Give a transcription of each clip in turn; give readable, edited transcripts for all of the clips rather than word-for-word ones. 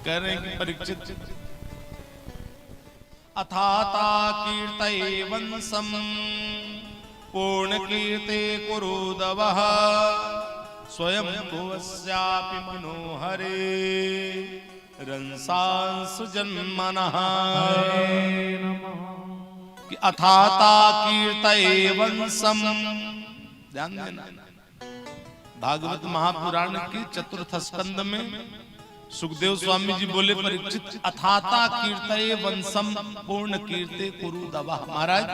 कह रहे हैं कि परीक्षित अथाता कीर्तये वंशम पूर्ण कीर्ते कुरुदवः स्वयं भुवस्यापि मनोहरे रंसांसु जन्मनः। कि अथाता कीर्तये वंशम, ध्यान देना, भागवत महापुराण के चतुर्थ स्कंद में सुखदेव स्वामी जी बोले परीक्षित अथाता कीर्तये वंशम पूर्ण कीर्ते कुरुदवः। महाराज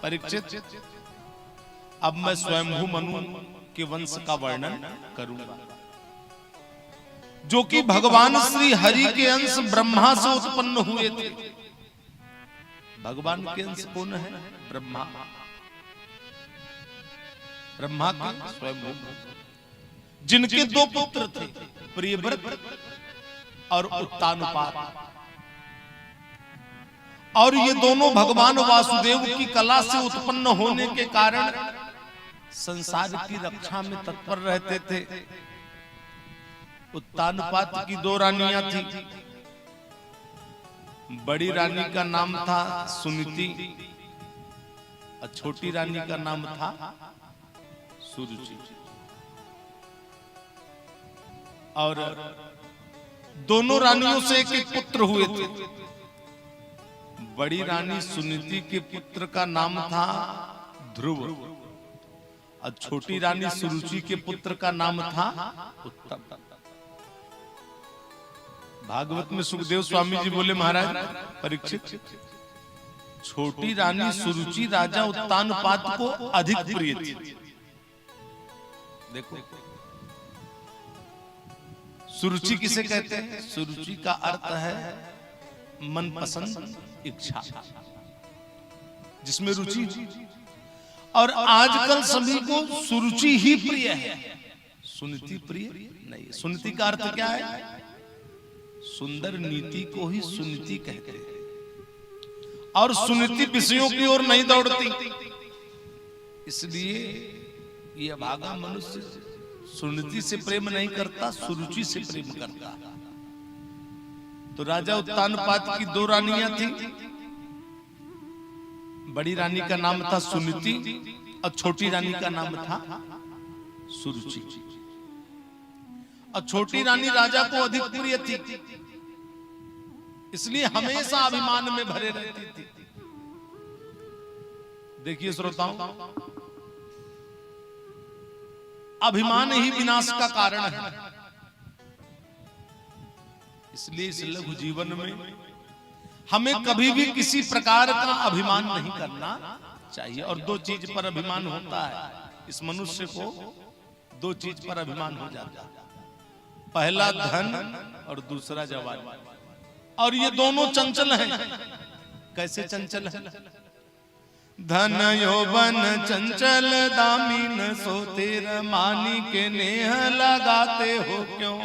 परीक्षित अब मैं स्वयंभू मनु के वंश का वर्णन करूंगा, जो कि भगवान श्री हरि के अंश ब्रह्मा से उत्पन्न हुए थे। भगवान के अंश कौन है? ब्रह्मा। ब्रह्मा के स्वयंभू, जिनके दो पुत्र थे, प्रियव्रत और उत्तानपाद। और ये दोनों भगवान वासुदेव की कला से उत्पन्न होने के कारण संसार की रक्षा में तत्पर रहते थे। उत्तानपाद की दो रानियां थी। बड़ी रानी का नाम था सुनीति और छोटी रानी का नाम था सुरुचि। और दोनों रानियों से एक एक पुत्र हुए थे। बड़ी रानी सुनीति के पुत्र का नाम था ध्रुव और छोटी रानी सुरुचि के पुत्र का नाम था उत्तम। भागवत में सुखदेव स्वामी जी बोले महाराज परीक्षित छोटी रानी सुरुचि राजा उत्तानपाद को अधिक प्रिय थी। देखो सुरुचि किसे कहते हैं? सुरुचि का अर्थ है मनपसंद इच्छा, जिसमें रुचि। और आजकल सभी को सुरुचि ही प्रिय है, सुनीति प्रिय नहीं। सुनीति का अर्थ क्या है? सुंदर नीति को ही सुनीति कहते हैं। और सुनीति विषयों की ओर नहीं दौड़ती, इसलिए ये अभागा मनुष्य सुनीति से प्रेम नहीं करता, सुरुचि से प्रेम करता। तो राजा उत्तानपाद की दो रानियां थी। बड़ी रानी का नाम था सुनीति और छोटी रानी का नाम था सुरुचि। और छोटी रानी राजा को अधिक प्रिय थी, इसलिए हमेशा अभिमान में भरे रहती थी। देखिए श्रोताओं, अभिमान ही विनाश का कारण है। इसलिए इस लघु जीवन में हमें कभी भी किसी प्रकार का अभिमान नहीं करना चाहिए। और दो चीज पर अभिमान होता है इस मनुष्य को, दो चीज पर अभिमान हो जाता है। पहला धन और दूसरा जवानी। और ये दोनों चंचल हैं। कैसे चंचल है? धन यौवन चंचल दामिन सोते रमानी के नेह लगाते हो क्यों?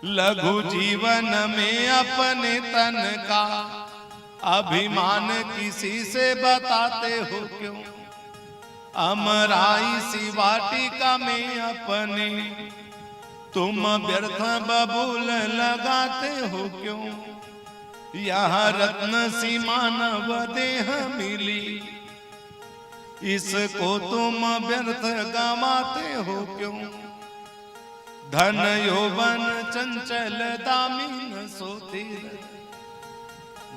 लघु जीवन में अपने तन का अभिमान किसी से बताते हो क्यों? अमराई सी वाटिका में अपने तुम व्यर्थ बबूल लगाते हो क्यों? यहाँ रत्न सी मानव देह मिली, इसको तुम व्यर्थ गमाते हो क्यों? धन यौवन चंचल दामिन सोते।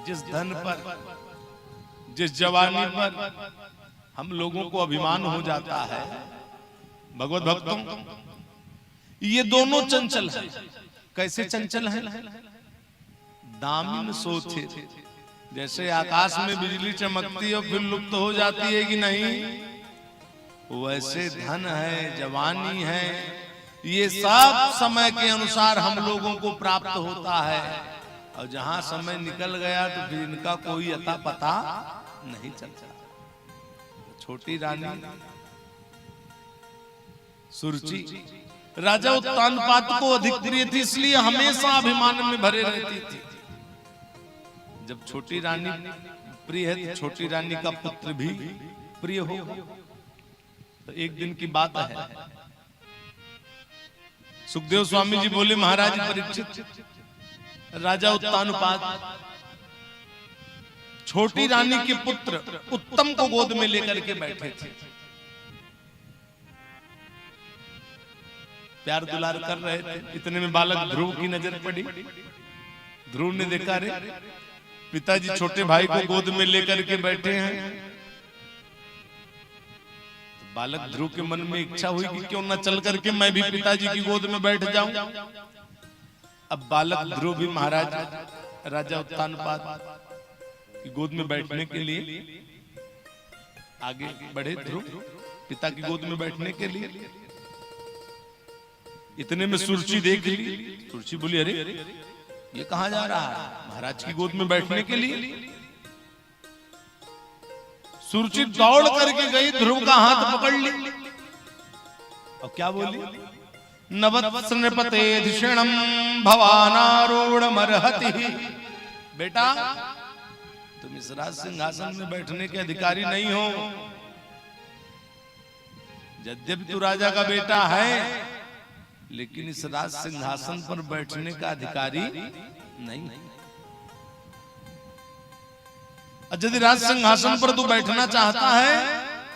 जिस धन पर, जिस जवानी पर हम लोगों को अभिमान हो जाता है, भगवत भक्तों, ये दोनों चंचल हैं। कैसे चंचल हैं? दामिन सोते, जैसे आकाश में बिजली चमकती और फिर लुप्त हो जाती है कि नहीं, वैसे धन है, जवानी है, ये सब समय के अनुसार हम लोगों को प्राप्त होता है। और जहां समय निकल गया तो फिर इनका कोई अता पता नहीं चलता। छोटी रानी सुरुचि राजा उत्तानपाद को अधिक प्रिय थी, इसलिए हमेशा अभिमान में भरे रहती थी। जब छोटी रानी प्रिय है तो छोटी रानी का पुत्र भी प्रिय हो। तो एक दिन की बात है, सुखदेव स्वामी जी बोले महाराज परीक्षित राजा उत्तानपाद छोटी रानी के पुत्र उत्तम को गोद में लेकर के बैठे थे, प्यार दुलार कर रहे थे। इतने में बालक ध्रुव की नजर पड़ी। ध्रुव ने देखा, रे पिताजी छोटे भाई को गोद में लेकर के बैठे हैं। तो बालक ध्रुव के मन में इच्छा हुई कि क्यों न चल करके मैं भी पिताजी की गोद में बैठ जाऊं। अब बालक ध्रुव भी महाराज राजा उत्तानपाद की गोद में बैठने के लिए आगे बढ़े। ध्रुव पिता की गोद में बैठने के लिए। इतने में सुरुचि देख ली। सुरुचि बोली, अरे ये कहां जा रहा है? महाराज की गोद में बैठने के लिए। सुरुचि दौड़ करके गई, ध्रुव का हाथ पकड़ ली और क्या बोली, नवत्स नृपते धिषणम भवानारूढ़ मरहति। बेटा तुम इस राज सिंहासन में बैठने के अधिकारी नहीं हो। यद्यपि तू राजा का बेटा है, लेकिन इस राज सिंहासन पर बैठने का अधिकारी नहीं। यदि राज सिंहासन पर तू बैठना चाहता है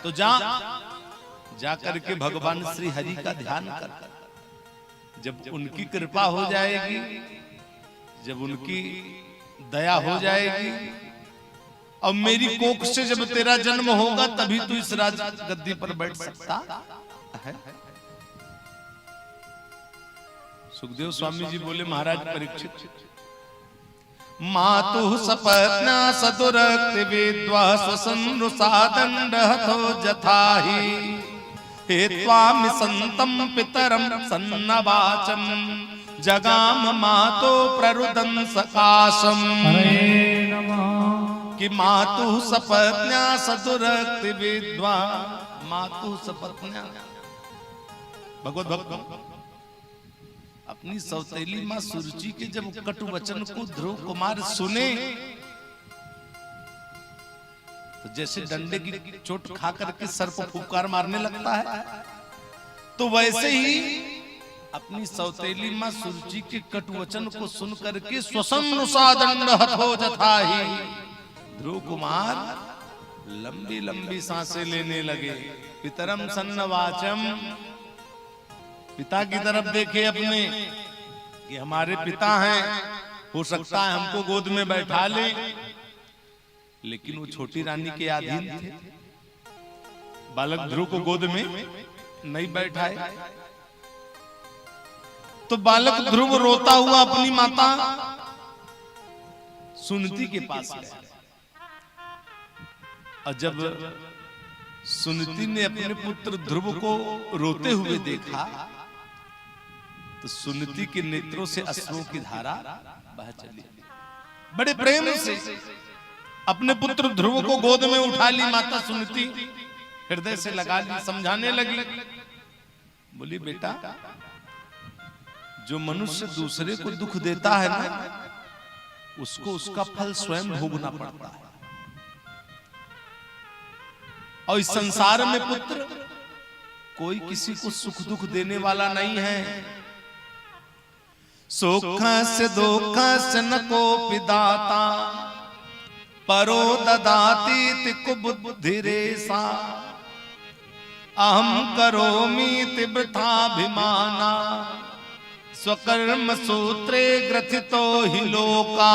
तो जा करके भगवान श्री हरि का ध्यान कर। जब उनकी कृपा हो जाएगी, जब उनकी दया हो जाएगी और मेरी कोख से जब तेरा जन्म होगा, तभी तू इस राज गद्दी पर बैठ सकता है। सुखदेव स्वामी जी बोले, महाराज परीक्षित, मातु सपत्न्या सदुरक्ति विद्वा स्वसन्नुसादंड हतो जथाहि हेत्वामि संतम पितरम सन्नवाचम जगाम मातो प्ररुदन सकाशम। कि मातु सपत्न्या सदुरक्ति विद्वा, मातु सपत्न्या भगवत भक्त अपनी सौतेली मां सुरुचि के जब कटु वचन को ध्रुव कुमार सुने तो जैसे डंडे की चोट खा करके सर पर फुफकार मारने लगता है, तो वैसे ही अपनी सौतेली मां सुरुचि के कटु वचन को सुन करके स्वसन्नुसादंड हतो जथाहि ध्रुव कुमार लंबी लंबी सांसें लेने लगे। पितरम सन्नवाचम, पिता की तरफ देखे अपने कि हमारे पिता हैं, हो सकता है हमको गोद में बैठा ले, लेकिन वो छोटी रानी के अधीन थे। बालक ध्रुव को गोद में नहीं बैठाए तो बालक ध्रुव रोता हुआ अपनी माता सुनीति के पास गया। और जब सुनीति ने अपने पुत्र ध्रुव को रोते हुए देखा तो सुनीति के नेत्रों से अश्रुओं की धारा बह चली। बड़े प्रेम से अपने पुत्र ध्रुव को गोद में उठा ली माता सुनीति, हृदय से लगा ली, समझाने लगी। बोली, बेटा जो मनुष्य दूसरे को दुख देता है ना, उसको उसका फल स्वयं भोगना पड़ता है। और इस संसार में पुत्र कोई किसी को सुख दुख देने वाला नहीं है। सुख से दुख से न कोपि दाता परो ददाति कुबुद्धिरेसा अहम करोमि तिब्रथाभिमाना स्वकर्म सूत्रे ग्रथितो हि लोका।